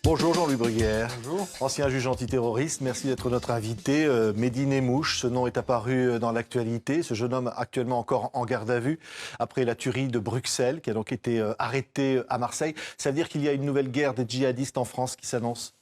Bonjour Jean-Louis Bruguière. Bonjour. Ancien juge antiterroriste, merci d'être notre invité. Mehdi Nemmouche, ce nom est apparu dans l'actualité. Ce jeune homme actuellement encore en garde à vue après la tuerie de Bruxelles, qui a donc été arrêté à Marseille. Ça veut dire qu'il y a une nouvelle guerre des djihadistes en France qui s'annonce?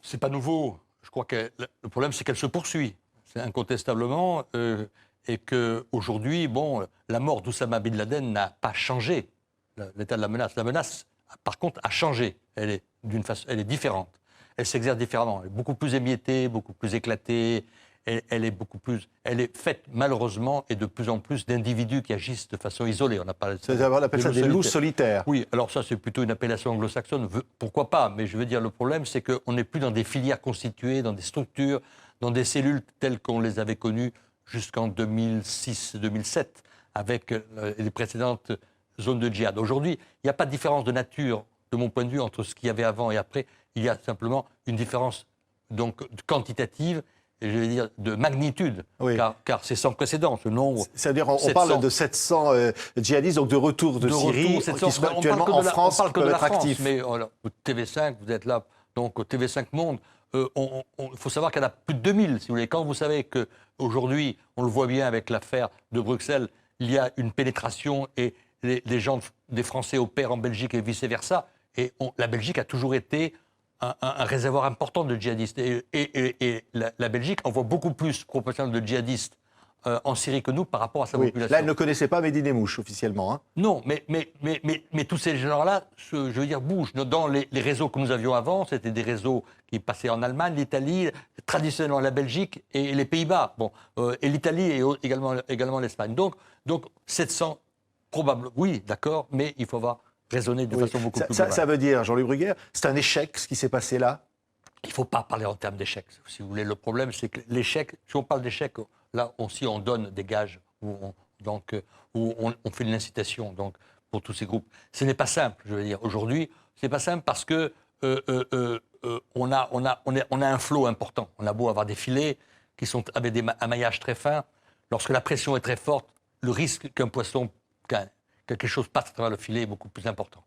C'est pas nouveau. Je crois que le problème, c'est qu'elle se poursuit. C'est incontestablement. Et qu'aujourd'hui, la mort d'Oussama Bin Laden n'a pas changé l'état de la menace. La menace, par contre, a changé. Elle est différente. Elle s'exerce différemment. Elle est beaucoup plus émiettée, beaucoup plus éclatée. Elle est faite, malheureusement, et de plus en plus d'individus qui agissent de façon isolée. On appelle ça des loups solitaires. Oui, alors ça, c'est plutôt une appellation anglo-saxonne. Pourquoi pas? Mais je veux dire, le problème, c'est qu'on n'est plus dans des filières constituées, dans des structures, dans des cellules telles qu'on les avait connues jusqu'en 2006-2007, avec les précédentes zones de djihad. Aujourd'hui, il n'y a pas de différence de nature, de mon point de vue, entre ce qu'il y avait avant et après. Il y a simplement une différence donc quantitative, et je vais dire de magnitude, oui. car c'est sans précédent, ce nombre. C'est-à-dire, on parle de 700 djihadistes, donc de retour de Syrie, 700, qui sont actuellement en France, qui peuvent être actifs. Mais au TV5, vous êtes là, donc au TV5 Monde, il faut savoir qu'il y en a plus de 2000, si vous voulez. Quand vous savez qu'aujourd'hui, on le voit bien avec l'affaire de Bruxelles, il y a une pénétration et les gens, des Français opèrent en Belgique et vice-versa. Et la Belgique a toujours été un réservoir important de djihadistes. Et la Belgique envoie beaucoup plus proportionnellement de djihadistes en Syrie que nous par rapport à sa population. Là, elle ne connaissait pas Mehdi Nemmouche officiellement. Hein. Non, mais tous ces gens-là, je veux dire, bougent. Dans les réseaux que nous avions avant, c'était des réseaux qui passaient en Allemagne, l'Italie, traditionnellement la Belgique et les Pays-Bas. Et l'Italie et également l'Espagne. Donc 700, probablement, oui, d'accord, mais il faut avoir raisonné de façon beaucoup plus globale. Ça veut dire, Jean-Louis Bruguière, c'est un échec ce qui s'est passé là? Il ne faut pas parler en termes d'échec, si vous voulez. Le problème, c'est que l'échec, si on parle d'échec, là aussi on donne des gages, où on fait une incitation pour tous ces groupes. Ce n'est pas simple, je veux dire. Aujourd'hui, ce n'est pas simple parce que on a un flot important. On a beau avoir des filets qui sont avec un maillage très fin. Lorsque la pression est très forte, le risque qu'un poisson, quelque chose passe à travers le filet est beaucoup plus important.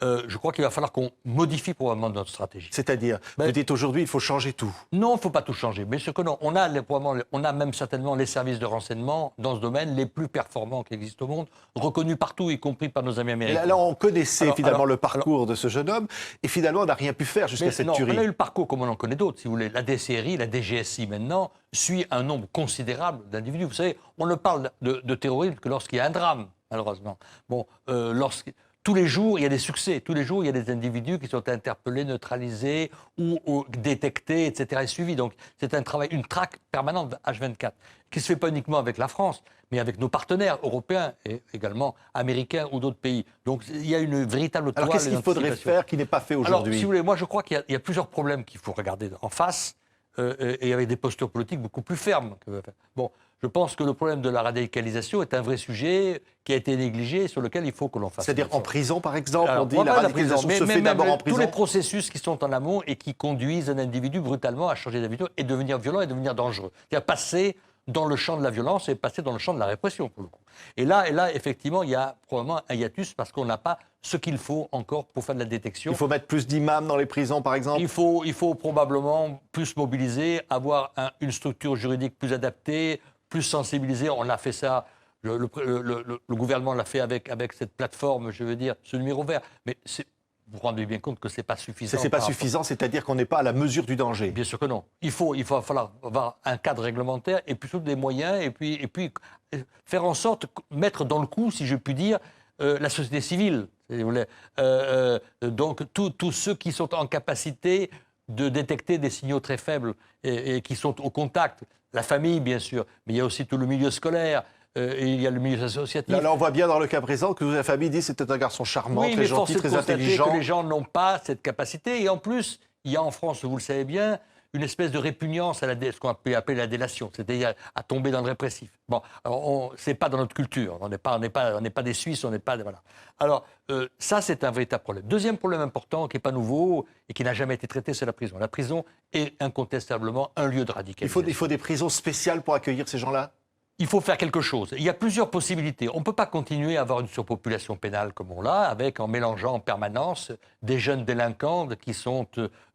Je crois qu'il va falloir qu'on modifie probablement notre stratégie. C'est-à-dire, vous dites aujourd'hui, il faut changer tout. Non, il ne faut pas tout changer. Mais ce que non, on a même certainement les services de renseignement dans ce domaine les plus performants qui existent au monde, reconnus partout, y compris par nos amis américains. Là, on connaissait le parcours de ce jeune homme, et finalement, on n'a rien pu faire jusqu'à cette tuerie. On a eu le parcours comme on en connaît d'autres, si vous voulez. La DCRI, la DGSI maintenant, suit un nombre considérable d'individus. Vous savez, on ne parle de terrorisme que lorsqu'il y a un drame, malheureusement. Tous les jours, il y a des succès. Tous les jours, il y a des individus qui sont interpellés, neutralisés ou détectés, etc. et suivis. Donc, c'est un travail, une traque permanente H24, qui ne se fait pas uniquement avec la France, mais avec nos partenaires européens et également américains ou d'autres pays. Donc, il y a une véritable toile. Alors, qu'est-ce qu'il faudrait faire qui n'est pas fait aujourd'hui? Alors, si vous voulez, moi, je crois qu'il y a plusieurs problèmes qu'il faut regarder en face et avec des postures politiques beaucoup plus fermes. Je pense que le problème de la radicalisation est un vrai sujet qui a été négligé, sur lequel il faut que l'on fasse. C'est-à-dire en prison, par exemple, on dit la radicalisation se fait d'abord en prison. Tous les processus qui sont en amont et qui conduisent un individu brutalement à changer d'habitude et devenir violent et devenir dangereux. C'est-à-dire passer dans le champ de la violence et passer dans le champ de la répression, pour le coup. Et là, effectivement, il y a probablement un hiatus parce qu'on n'a pas ce qu'il faut encore pour faire de la détection. Il faut mettre plus d'imams dans les prisons, par exemple? Il faut probablement plus mobiliser, avoir une structure juridique plus adaptée, plus sensibilisée. On a fait ça, le gouvernement l'a fait avec cette plateforme, je veux dire, ce numéro vert. Mais vous vous rendez bien compte que ce n'est pas suffisant. Ce n'est pas suffisant, c'est-à-dire qu'on n'est pas à la mesure du danger. Bien sûr que non. Il va falloir avoir un cadre réglementaire et puis surtout des moyens et puis faire en sorte, mettre dans le coup, si je puis dire, la société civile. Si vous voulez. Donc tous ceux qui sont en capacité de détecter des signaux très faibles et qui sont au contact. La famille, bien sûr, mais il y a aussi tout le milieu scolaire. Et il y a le milieu associatif. Là, on voit bien dans le cas présent que la famille dit que c'était un garçon charmant, très gentil, très intelligent. Que les gens n'ont pas cette capacité. Et en plus, il y a en France, vous le savez bien, une espèce de répugnance à ce qu'on peut appeler la délation, c'est-à-dire à tomber dans le répressif. C'est pas dans notre culture. On n'est pas des Suisses, on n'est pas voilà. Alors ça, c'est un véritable problème. Deuxième problème important qui n'est pas nouveau et qui n'a jamais été traité, c'est la prison. La prison est incontestablement un lieu de radicalisation. Il faut des prisons spéciales pour accueillir ces gens-là? il faut faire quelque chose. Il y a plusieurs possibilités. On ne peut pas continuer à avoir une surpopulation pénale comme on l'a, en mélangeant en permanence des jeunes délinquants qui sont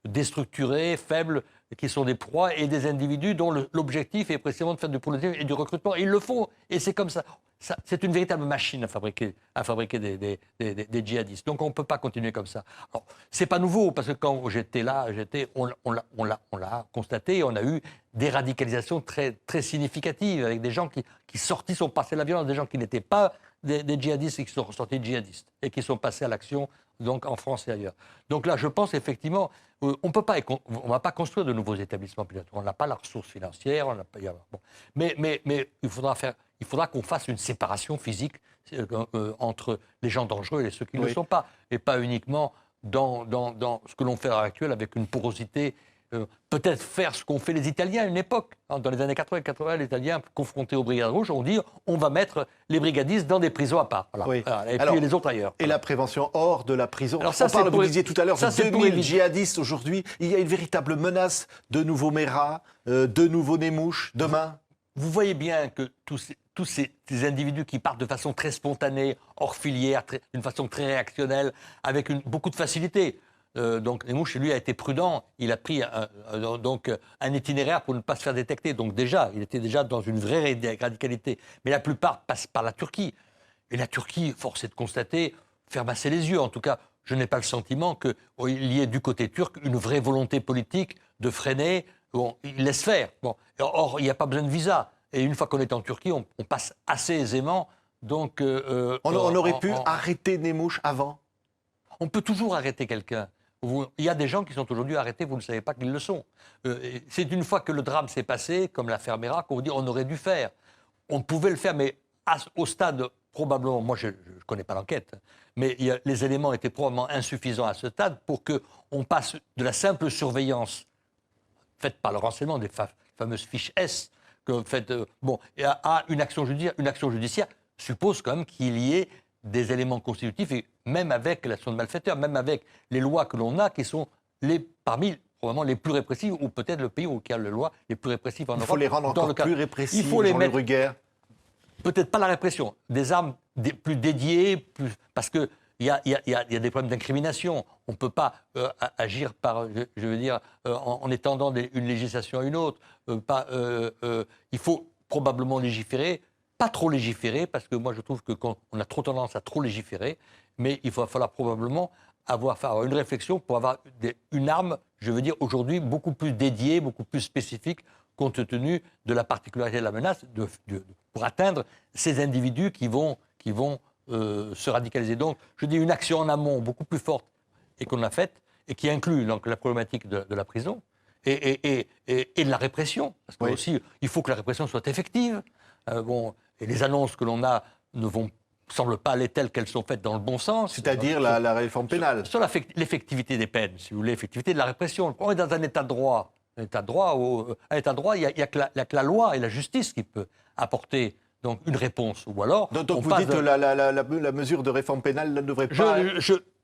déstructurés, faibles, qui sont des proies, et des individus dont l'objectif est précisément de faire du politique et du recrutement. Et ils le font, et c'est comme ça. C'est une véritable machine à fabriquer des djihadistes. Donc on ne peut pas continuer comme ça. Alors, c'est pas nouveau, parce que quand j'étais là, on l'a constaté, on a eu des radicalisations très, très significatives, avec des gens qui sont passés à la violence, des gens qui n'étaient pas des djihadistes et qui sont ressortis djihadistes, et qui sont passés à l'action donc en France et ailleurs. Donc là, je pense effectivement, on ne va pas construire de nouveaux établissements pénitentiaires. On n'a pas la ressource financière, bon. Mais il faudra qu'on fasse une séparation physique entre les gens dangereux et ceux qui ne le sont pas, et pas uniquement dans ce que l'on fait à l'heure actuelle avec une porosité. Peut-être faire ce qu'ont fait les Italiens à une époque. Dans les années 80, les Italiens, confrontés aux Brigades Rouges, ont dit on va mettre les brigadistes dans des prisons à part. Voilà. Oui. Et puis les autres ailleurs. Et la prévention hors de la prison. Alors ça, vous disiez tout à l'heure, de 2000 djihadistes aujourd'hui. Il y a une véritable menace de nouveaux Mera, de nouveaux Nemouche demain. Vous voyez bien que tous ces individus qui partent de façon très spontanée, hors filière, d'une façon très réactionnelle, avec beaucoup de facilité. Donc Nemouche, lui, a été prudent. Il a pris un itinéraire pour ne pas se faire détecter. Donc déjà, il était déjà dans une vraie radicalité. Mais la plupart passent par la Turquie. Et la Turquie, force est de constater, faire masser les yeux. En tout cas, je n'ai pas le sentiment qu'il y ait du côté turc une vraie volonté politique de freiner. Bon, il laisse faire. Bon. Or, il n'y a pas besoin de visa. Et une fois qu'on est en Turquie, on passe assez aisément. Donc, on aurait pu arrêter Nemouche avant. On peut toujours arrêter quelqu'un. Il y a des gens qui sont aujourd'hui arrêtés, vous ne savez pas qu'ils le sont. C'est une fois que le drame s'est passé, comme l'affaire Mera, qu'on vous dit on aurait dû faire. On pouvait le faire, mais au stade, probablement, moi je ne connais pas l'enquête, mais les éléments étaient probablement insuffisants à ce stade pour qu'on passe de la simple surveillance faite par le renseignement, des fameuses fiches S, à une action judiciaire. Une action judiciaire suppose quand même qu'il y ait des éléments constitutifs, et même avec l'action de malfaiteurs, même avec les lois que l'on a, qui sont parmi probablement les plus répressives, ou peut-être le pays où il y a les lois les plus répressives en Europe. Il faut les rendre encore plus répressives, il faut les mettre, Ruguer. Peut-être pas la répression, des armes plus dédiées, parce qu'il y a des problèmes d'incrimination. On ne peut pas agir par, je veux dire, en étendant une législation à une autre. Il faut probablement légiférer. Pas trop légiférer, parce que moi je trouve qu'on a trop tendance à trop légiférer, mais il va falloir probablement faire une réflexion pour avoir une arme, je veux dire aujourd'hui, beaucoup plus dédiée, beaucoup plus spécifique, compte tenu de la particularité de la menace, pour atteindre ces individus qui vont se radicaliser. Donc je dis une action en amont beaucoup plus forte et qu'on a faite, et qui inclut donc la problématique de la prison et de la répression, parce que aussi il faut que la répression soit effective. Et les annonces que l'on a ne semblent pas aller telles qu'elles sont faites dans le bon sens. C'est-à-dire la réforme pénale. Sur l'effectivité des peines, si vous voulez, l'effectivité de la répression. On est dans un état de droit. Un état de droit, il n'y a que la loi et la justice qui peut apporter donc, une réponse. Ou alors, donc vous dites que la mesure de réforme pénale ne devrait pas...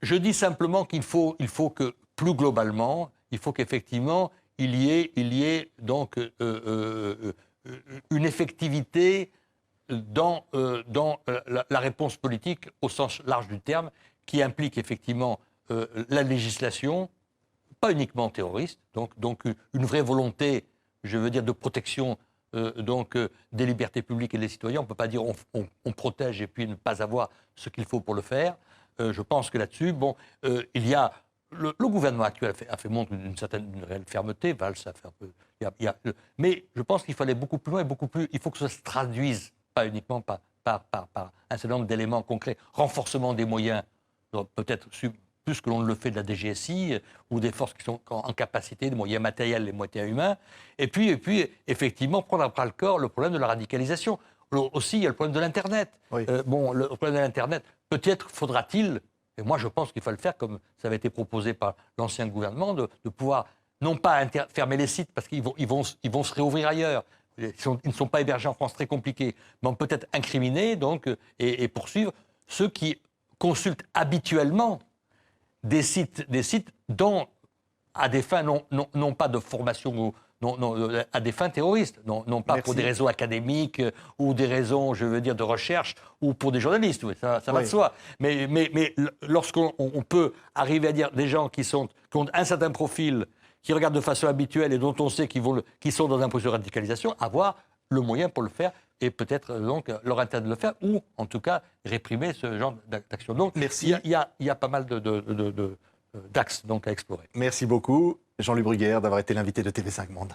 Je dis simplement qu'il faut que, plus globalement, il faut qu'effectivement, il y ait donc une effectivité dans la réponse politique au sens large du terme, qui implique effectivement la législation, pas uniquement terroriste, donc une vraie volonté, je veux dire, de protection des libertés publiques et des citoyens. On ne peut pas dire on protège et puis ne pas avoir ce qu'il faut pour le faire. Je pense que là-dessus, il y a... Le gouvernement actuel a fait montre d'une réelle fermeté. Valls a fait un peu... mais je pense qu'il faut aller beaucoup plus loin et il faut que ça se traduise, pas uniquement par un certain nombre d'éléments concrets. Renforcement des moyens, peut-être plus que l'on ne le fait de la DGSI, ou des forces qui sont en capacité, des moyens matériels, des moyens humains. Et puis effectivement, prendre à bras le corps le problème de la radicalisation. Aussi, il y a le problème de l'Internet. Oui. Le problème de l'Internet, peut-être faudra-t-il, et moi je pense qu'il faut le faire comme ça avait été proposé par l'ancien gouvernement, de pouvoir non pas fermer les sites parce qu'ils vont se réouvrir ailleurs. Ils ne sont pas hébergés en France, très compliqué, mais on peut être incriminer donc, et poursuivre ceux qui consultent habituellement des sites à des fins non pas de formation à des fins terroristes, non pas pour des raisons académiques ou des raisons, je veux dire, de recherche ou pour des journalistes. Oui, ça va de soi. Mais lorsqu'on peut arriver à dire des gens qui ont un certain profil, qui regardent de façon habituelle et dont on sait qu'ils sont dans un processus de radicalisation, avoir le moyen pour le faire et peut-être donc leur intérêt de le faire ou en tout cas réprimer ce genre d'action. Donc merci. Il y a pas mal d'axes donc à explorer. Merci beaucoup Jean-Louis Bruguière d'avoir été l'invité de TV5 Monde.